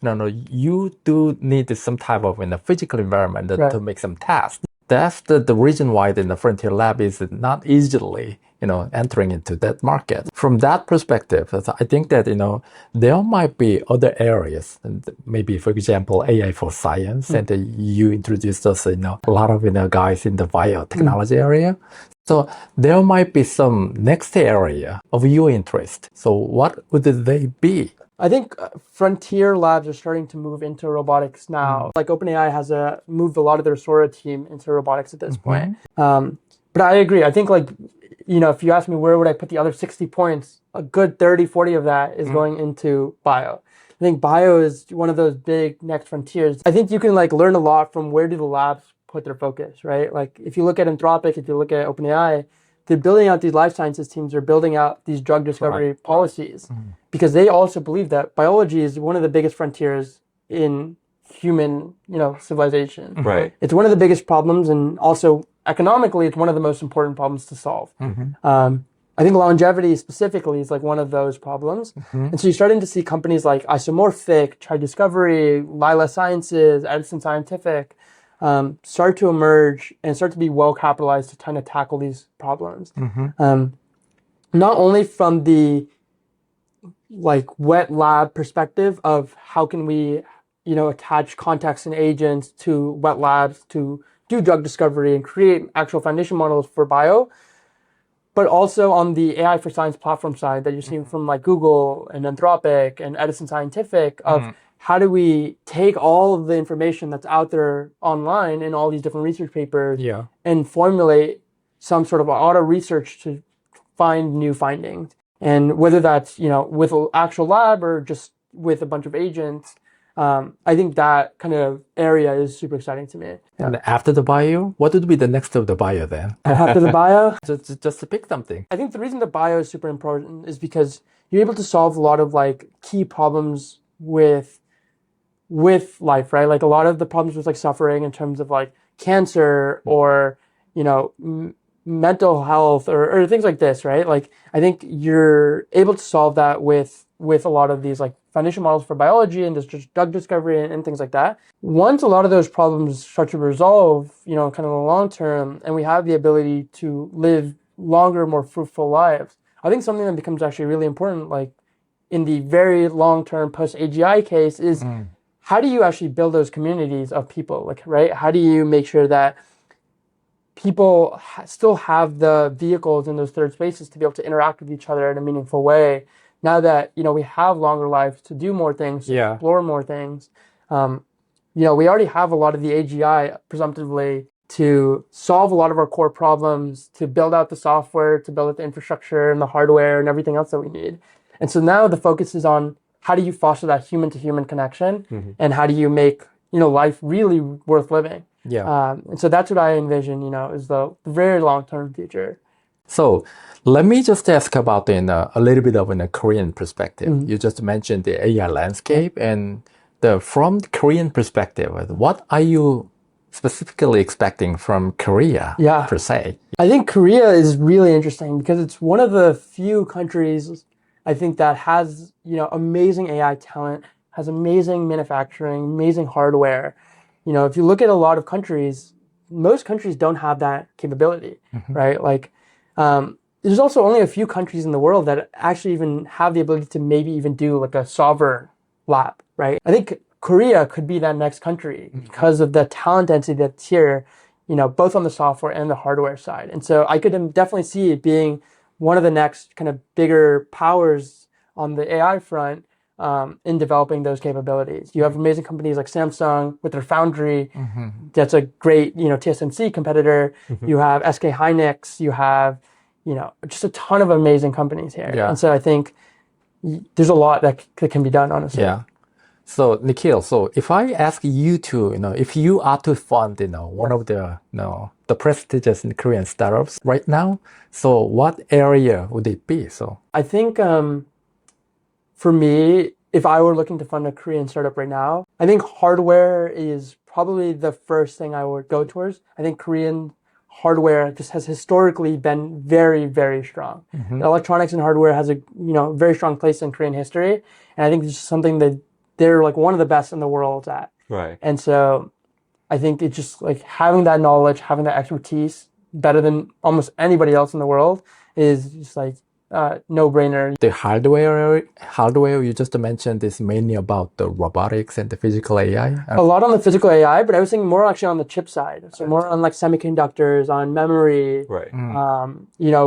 you do need some type of physical environment to make some tasks. That's the reason why the Frontier Lab is not easily entering into that market. From that perspective, I think that, there might be other areas, and maybe, for example, AI for science, and you introduced us, a lot of, guys in the biotechnology area. So there might be some next area of your interest. So what would they be? I think frontier labs are starting to move into robotics now. Like OpenAI has moved a lot of their Sora team into robotics at this point. But I agree. I think if you ask me where would I put the other 60 points, a good 30, 40 of that is going into bio. I think bio is one of those big next frontiers. I think you can learn a lot from where do the labs put their focus, right? Like if you look at Anthropic, if you look at OpenAI, they're building out these life sciences teams, they're building out these drug discovery policies because they also believe that biology is one of the biggest frontiers in human, civilization. Right. It's one of the biggest problems, and also economically, it's one of the most important problems to solve. I think longevity specifically is one of those problems. And so you're starting to see companies like Isomorphic, Tri Discovery, Lila Sciences, Edison Scientific, start to emerge and start to be well capitalized to kind of tackle these problems. Not only from the wet lab perspective of how can we, attach context and agents to wet labs to do drug discovery and create actual foundation models for bio, but also on the AI for science platform side that you're seeing from Google and Anthropic and Edison Scientific of how do we take all of the information that's out there online in all these different research papers and formulate some sort of auto research to find new findings. And whether that's, with an actual lab or just with a bunch of agents, I think that kind of area is super exciting to me. And after the bio, what would be the next of the bio then? After the bio? Just to pick something. I think the reason the bio is super important is because you're able to solve a lot of key problems with life, right? A lot of the problems with suffering in terms of cancer or, mental health or things like this, right? I think you're able to solve that with a lot of these foundation models for biology and just drug discovery and things like that. Once a lot of those problems start to resolve, kind of in the long term, and we have the ability to live longer, more fruitful lives, I think something that becomes actually really important, in the very long term post AGI case is how do you actually build those communities of people, right? How do you make sure that people still have the vehicles in those third spaces to be able to interact with each other in a meaningful way? Now that, we have longer lives to do more things, to explore more things, we already have a lot of the AGI presumptively to solve a lot of our core problems, to build out the software, to build out the infrastructure and the hardware and everything else that we need. And so now the focus is on how do you foster that human to human connection and how do you make, life really worth living? And so that's what I envision, is the very long-term future. So let me just ask about a little bit of a Korean perspective. You just mentioned the AI landscape, and from the Korean perspective, what are you specifically expecting from Korea per se? I think Korea is really interesting because it's one of the few countries I think that has, amazing AI talent, has amazing manufacturing, amazing hardware. If you look at a lot of countries, most countries don't have that capability, right? there's also only a few countries in the world that actually even have the ability to maybe even do like a sovereign lab, right? I think Korea could be that next country because of the talent density that's here, both on the software and the hardware side. And so I could definitely see it being one of the next kind of bigger powers on the AI front in developing those capabilities. You have amazing companies like Samsung with their Foundry. That's a great, TSMC competitor. You have SK Hynix. You have, just a ton of amazing companies here. Yeah. And so I think there's a lot that can be done, honestly. Yeah. So Nikhil, so if I ask you to, if you are to fund, one of the prestigious Korean startups right now, so what area would it be? So I think for me, if I were looking to fund a Korean startup right now, I think hardware is probably the first thing I would go towards. I think Korean hardware just has historically been very, very strong. Electronics and hardware has a very strong place in Korean history, and I think it's just something that they're like one of the best in the world at. Right. And so I think it's just like having that knowledge, having that expertise better than almost anybody else in the world is just like no-brainer. the hardware you just mentioned is mainly about the robotics and the physical AI. A lot on the physical AI, but I was thinking more actually on the chip side. So more on like semiconductors, on memory, Right.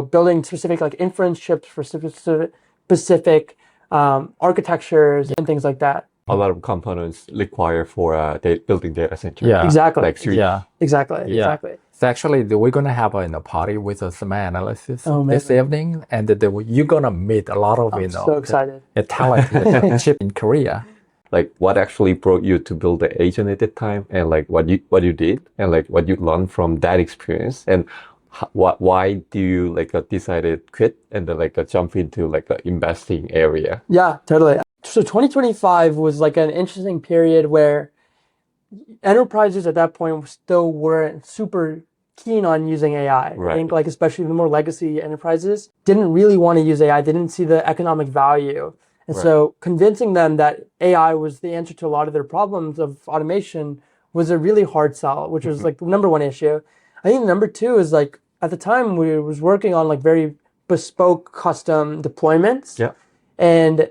Building specific like inference chips for specific architectures and things like that. A lot of components required for building data center. Yeah. Exactly. Like switch. Yeah. Exactly. So actually, we're gonna have a party with some analysis Oh, this evening, and you're gonna meet a lot of So excited. talented chip in Korea. Like what actually brought you to build the agent at that time, and like what you did, and like what you learned from that experience, and why do you decided quit and then jump into the investing area? Yeah, totally. So 2025 was like an interesting period where enterprises at that point still weren't super keen on using AI. Right. I think like especially the more legacy enterprises didn't really want to use AI. They didn't see the economic value. And so convincing them that AI was the answer to a lot of their problems of automation was a really hard sell, which was like the number one issue. I think number two is like at the time we was working on like very bespoke custom deployments. Yeah. And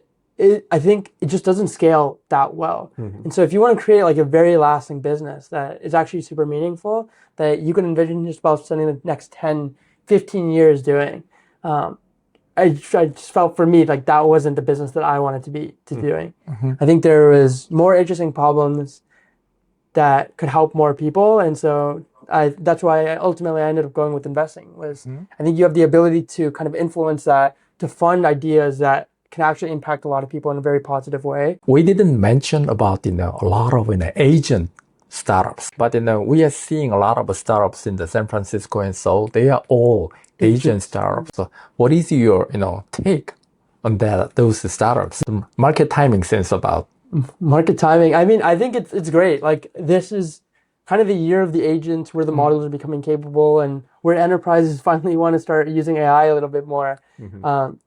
I think it just doesn't scale that well. And so if you want to create like a very lasting business that is actually super meaningful, that you can envision yourself spending the next 10, 15 years doing, I just felt for me like that wasn't the business that I wanted to be doing. I think there was more interesting problems that could help more people. And so that's why I ended up going with investing was I think you have the ability to kind of influence that, to fund ideas that can actually impact a lot of people in a very positive way. We didn't mention about a lot of agent startups, but we are seeing a lot of startups in the San Francisco and Seoul. They are all agent startups. So what is your take on those startups? Market timing sense about market timing. I mean, I think it's great. Like this is kind of the year of the agents where the models are becoming capable and where enterprises finally want to start using AI a little bit more,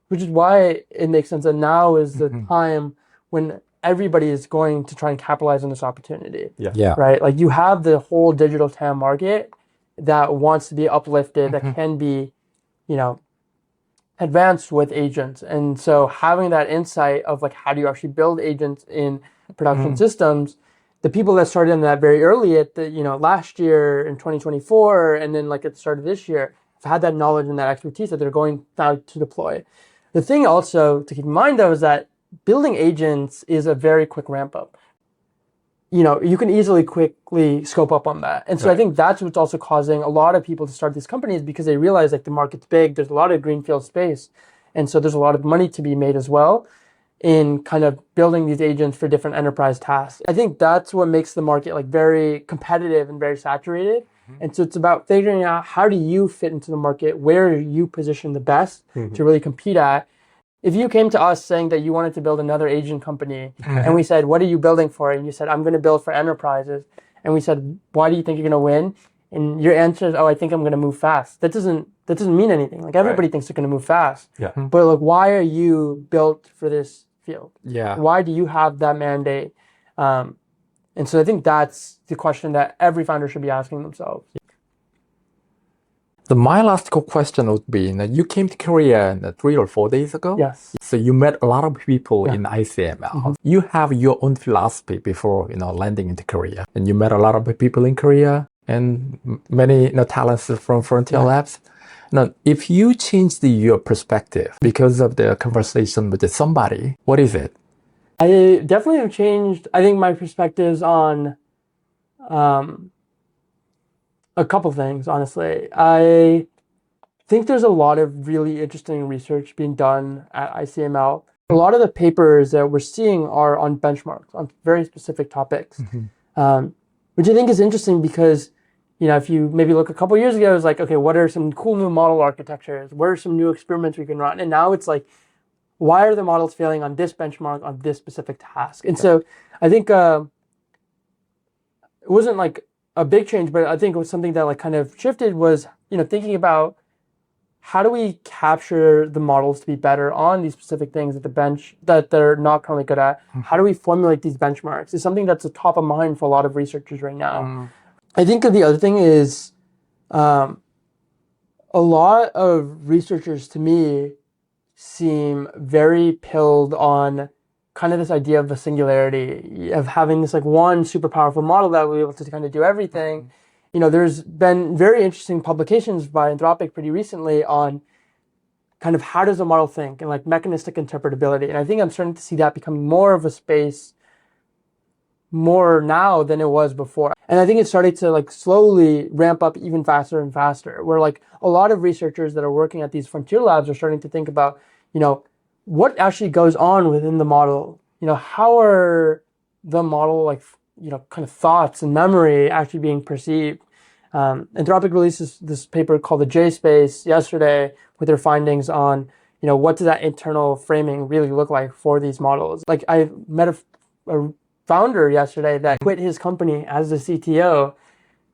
which is why it makes sense that now is the time when everybody is going to try and capitalize on this opportunity. Yeah. Right? Like you have the whole digital TAM market that wants to be uplifted, that can be, advanced with agents. And so having that insight of like, how do you actually build agents in production systems, the people that started in that very early at the, last year in 2024, and then like at the start of this year, have had that knowledge and that expertise that they're going now to deploy. The thing also to keep in mind though, is that building agents is a very quick ramp up. You can easily quickly scope up on that. And so I think that's what's also causing a lot of people to start these companies because they realize like the market's big, there's a lot of greenfield space. And so there's a lot of money to be made as well in kind of building these agents for different enterprise tasks. I think that's what makes the market like very competitive and very saturated. And so it's about figuring out how do you fit into the market, where are you positioned the best to really compete at. If you came to us saying that you wanted to build another agent company and we said, what are you building for? And you said, I'm going to build for enterprises. And we said, why do you think you're going to win? And your answer is, I think I'm going to move fast. That doesn't mean anything. Like everybody thinks they're going to move fast. Yeah. But like, why are you built for this field? Yeah. Why do you have that mandate? And so I think that's the question that every founder should be asking themselves. So my last question would be, you came to Korea 3 or 4 days ago. Yes. So you met a lot of people in ICML. You have your own philosophy before, landing into Korea. And you met a lot of people in Korea and many, talents from Frontier Labs. Now, if you change your perspective because of the conversation with somebody, what is it? I definitely have changed, I think, my perspectives on a couple things, honestly. I think there's a lot of really interesting research being done at ICML. A lot of the papers that we're seeing are on benchmarks, on very specific topics, which I think is interesting because, if you maybe look a couple years ago, it was like, okay, what are some cool new model architectures? What are some new experiments we can run? And now it's like, why are the models failing on this benchmark on this specific task? And so I think it wasn't like a big change, but I think it was something that like kind of shifted was, thinking about how do we capture the models to be better on these specific things at the bench that they're not currently good at? How do we formulate these benchmarks? It's something that's a top of mind for a lot of researchers right now. I think the other thing is a lot of researchers to me seem very pilled on kind of this idea of the singularity, of having this like one super powerful model that will be able to kind of do everything. There's been very interesting publications by Anthropic pretty recently on kind of how does a model think and like mechanistic interpretability. And I think I'm starting to see that become more of a space more now than it was before. And I think it started to like slowly ramp up even faster and faster, where like a lot of researchers that are working at these frontier labs are starting to think about, what actually goes on within the model. How are the model like, kind of thoughts and memory actually being perceived? Anthropic released this paper called the J-Space yesterday with their findings on, what does that internal framing really look like for these models? Like I met a founder yesterday that quit his company as the CTO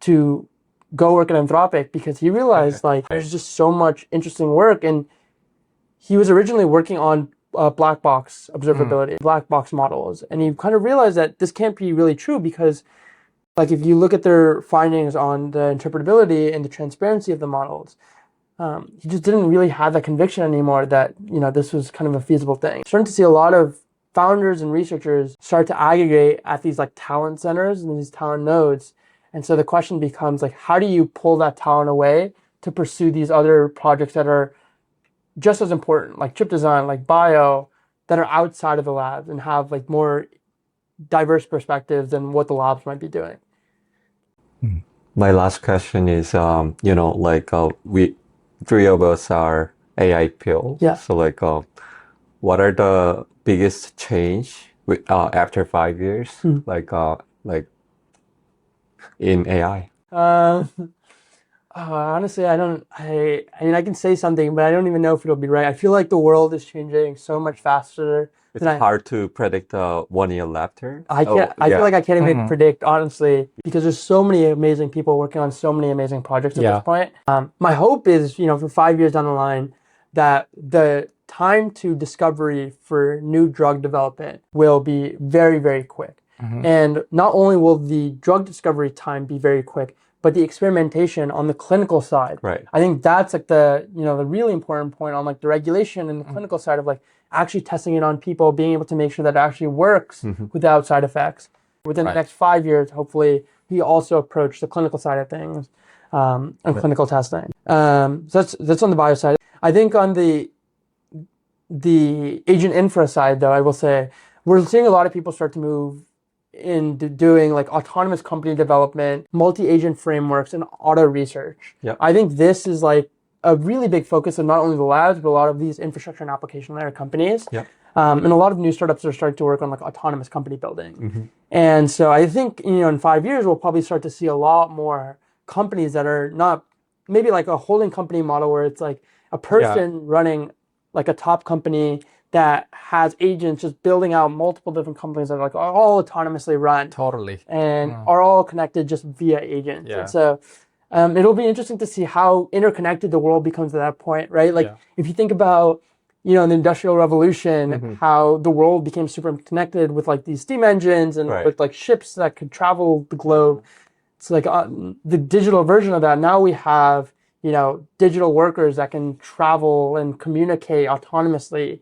to go work at Anthropic because he realized like there's just so much interesting work. And he was originally working on black box observability, black box models. And he kind of realized that this can't be really true because like if you look at their findings on the interpretability and the transparency of the models, he just didn't really have that conviction anymore that, this was kind of a feasible thing. Starting to see a lot of founders and researchers start to aggregate at these like talent centers and these talent nodes. And so the question becomes like, how do you pull that talent away to pursue these other projects that are just as important, like chip design, like bio, that are outside of the labs and have like more diverse perspectives than what the labs might be doing. My last question is, we three of us are AI pills. Yeah. So what are the biggest change after 5 years, in AI? Honestly, I mean, I can say something, but I don't even know if it'll be right. I feel like the world is changing so much faster. It's hard to predict 1 year after. I feel like I can't even predict, honestly, because there's so many amazing people working on so many amazing projects at this point. My hope is, for 5 years down the line, that the time to discovery for new drug development will be very, very quick. And not only will the drug discovery time be very quick, but the experimentation on the clinical side. Right. I think that's like the really important point on like the regulation and the clinical side of like actually testing it on people, being able to make sure that it actually works without side effects. Within the next 5 years, hopefully, we also approach the clinical side of things and clinical testing. So that's on the bio side. I think on the agent infra side, though, I will say we're seeing a lot of people start to move into doing like autonomous company development, multi-agent frameworks, and auto research. Yep. I think this is like a really big focus of not only the labs, but a lot of these infrastructure and application layer companies. Yep. And a lot of new startups are starting to work on like autonomous company building. And so I think, in 5 years, we'll probably start to see a lot more companies that are not maybe like a holding company model where it's like a person running like a top company that has agents just building out multiple different companies that are like all autonomously run. Totally. And are all connected just via agents. Yeah. And so it'll be interesting to see how interconnected the world becomes at that point, right? Like if you think about, in the Industrial Revolution, how the world became super connected with like these steam engines and with like ships that could travel the globe. It's like the digital version of that. Now we have, digital workers that can travel and communicate autonomously,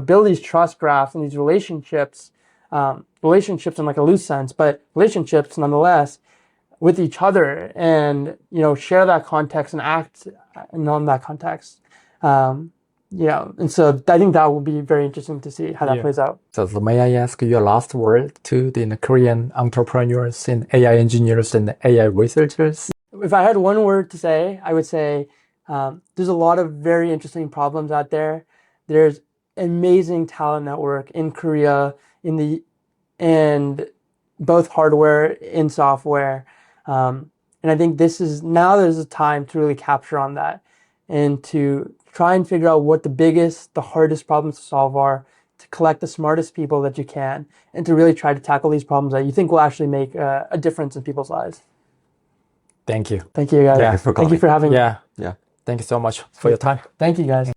build these trust graphs and these relationships in like a loose sense, but relationships nonetheless with each other, and share that context and act on that context. And so I think that will be very interesting to see how that plays out. So may I ask your last word to the Korean entrepreneurs and AI engineers and AI researchers? If I had one word to say, I would say there's a lot of very interesting problems out there. There's amazing talent network in Korea, and both hardware and software. And I think there's a time to really capture on that and to try and figure out what the hardest problems to solve are, to collect the smartest people that you can, and to really try to tackle these problems that you think will actually make a difference in people's lives. Thank you. Thank you, guys. Yeah. Thank you for having me. Yeah. Yeah. Thank you so much for your time. Thank you, guys.